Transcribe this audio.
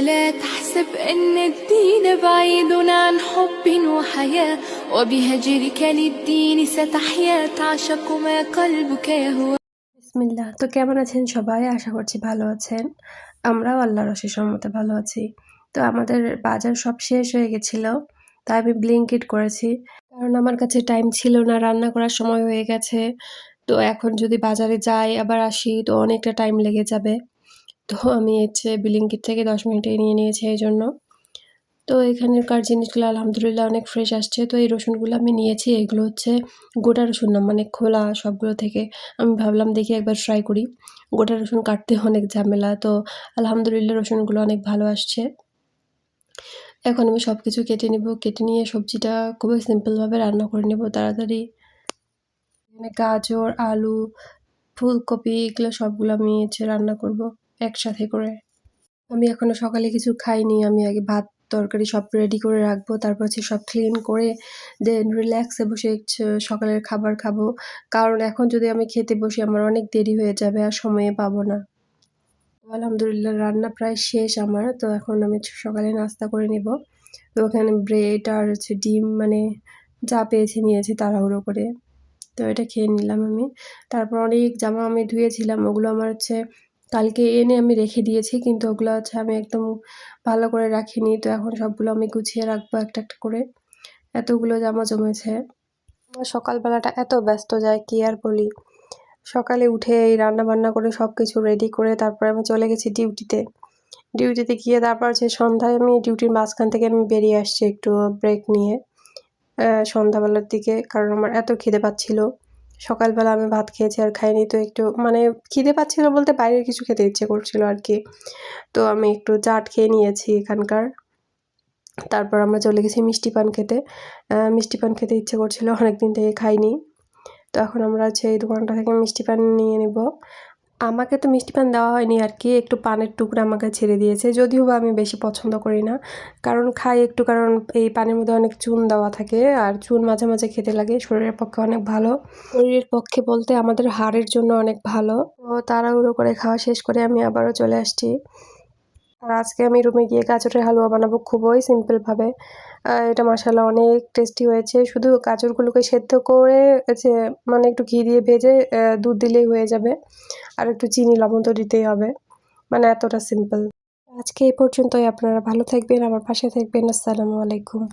ولا تحسب أن الدين بعيد عن حب وحياة وبهجرك للدين ستحيا تعشق ما قلبك يهوى বিসমিল্লাহ। তো কেমন আছেন সবাই? আশা করছি ভালো আছেন। আমরাও আল্লাহর অশেষ রহমতে ভালো আছি। তো আমাদের বাজার সব শেষ হয়ে গেছিল, তাই আমি ব্লিঙ্কিট করেছি, কারণ আমার কাছে টাইম ছিল না, রান্না করার সময় হয়ে গেছে। তো এখন যদি বাজারে যাই আবার আসি তো অনেকটা টাইম লেগে যাবে। তো আমি হচ্ছে ব্লিঙ্কিট থেকে 10 মিনিটে নিয়ে নিয়েছি এই জন্য। তো এখানকার জিনিসগুলো আলহামদুলিল্লাহ অনেক ফ্রেশ আসছে। তো এই রসুনগুলো আমি নিয়েছি, এগুলো হচ্ছে গোটা রসুন না, মানে খোলা সবগুলো থেকে। আমি ভাবলাম দেখি একবার ট্রাই করি। গোটা রসুন কাটতে অনেক ঝামেলা, তো আলহামদুলিল্লাহ রসুনগুলো অনেক ভালো আসছে। এখন আমি সব কিছু কেটে নিব, কেটে নিয়ে সবজিটা খুবই সিম্পলভাবে রান্না করে নেব তাড়াতাড়ি। এখানে গাজর, আলু, ফুলকপি এগুলো সবগুলো আমি হচ্ছে রান্না করব একসাথে করে। আমি এখনো সকালে কিছু খাইনি, আমি আগে ভাত তরকারি সব রেডি করে রাখবো, তারপর হচ্ছে সব ক্লিন করে দেন রিল্যাক্সে বসে সকালের খাবার খাবো। কারণ এখন যদি আমি খেতে বসি আমার অনেক দেরি হয়ে যাবে আর সময়ে পাবো না। আলহামদুলিল্লাহ রান্না প্রায় শেষ আমার। তো এখন আমি সকালে নাস্তা করে নেব। তো ওখানে ব্রেড আর হচ্ছে ডিম, মানে যা পেয়েছি নিয়েছি তাড়াহুড়ো করে। তো এটা খেয়ে নিলাম আমি। তারপর অনেক জামা আমি ধুয়েছিলাম, ওগুলো আমার হচ্ছে কালকে এনে আমি রেখে দিয়েছি, কিন্তু ওগুলো হচ্ছে আমি একদম ভালো করে রাখিনি। তো এখন সবগুলো আমি গুছিয়ে রাখবো একটা একটা করে। এতগুলো জামা জমেছে। আমার সকালবেলাটা এত ব্যস্ত যায় কি আর বলি। সকালে উঠে এই রান্না বান্না করে সব কিছু রেডি করে তারপরে আমি চলে গেছি ডিউটিতে গিয়ে তারপর হচ্ছে সন্ধ্যায় আমি ডিউটির মাঝখান থেকে আমি বেরিয়ে আসছি একটু ব্রেক নিয়ে সন্ধ্যাবেলার দিকে, কারণ আমার এত খিদে পাচ্ছিল। সকালবেলা আমি ভাত খেয়েছি আর খাইনি, তো একটু মানে খিদে পাচ্ছিল বলতে বাইরের কিছু খেতে ইচ্ছে করছিল আর কি। তো আমি একটু চাট খেয়ে নিয়েছি এখানকার। তারপর আমরা চলে গেছি মিষ্টি পান খেতে। মিষ্টি পান খেতে ইচ্ছে করছিল, অনেকদিন থেকে খাইনি। তো এখন আমরা হচ্ছে এই দোকানটা থেকে মিষ্টি পান নিয়ে নিব। আমাকে তো মিষ্টি পান দেওয়া হয়নি আর কি, একটু পানের টুকরা আমাকে ছেড়ে দিয়েছে, যদিও বা আমি বেশি পছন্দ করি না, কারণ খাই একটু, কারণ এই পানের মধ্যে অনেক চুন দেওয়া থাকে আর চুন মাঝে মাঝে খেতে লাগে, শরীরের পক্ষে অনেক ভালো। শরীরের পক্ষে বলতে আমাদের হাড়ের জন্য অনেক ভালো। তো তাড়াহুড়ো করে খাওয়া শেষ করে আমি আবারও চলে আসছি। আর আজকে আমি রুমে গিয়ে গাজরের হালুয়া বানাবো খুবই সিম্পলভাবে। এটা মাশাআল্লাহ অনেক টেস্টি হয়েছে। শুধু গাজরগুলোকে সেদ্ধ করে যে মানে একটু ঘি দিয়ে ভেজে দুধ দিলেই হয়ে যাবে, আর একটু চিনি লবণ তো দিতেই হবে, মানে এতটা সিম্পল। আজকে এই পর্যন্তই। আপনারা ভালো থাকবেন, আমার পাশে থাকবেন। আসসালামু আলাইকুম।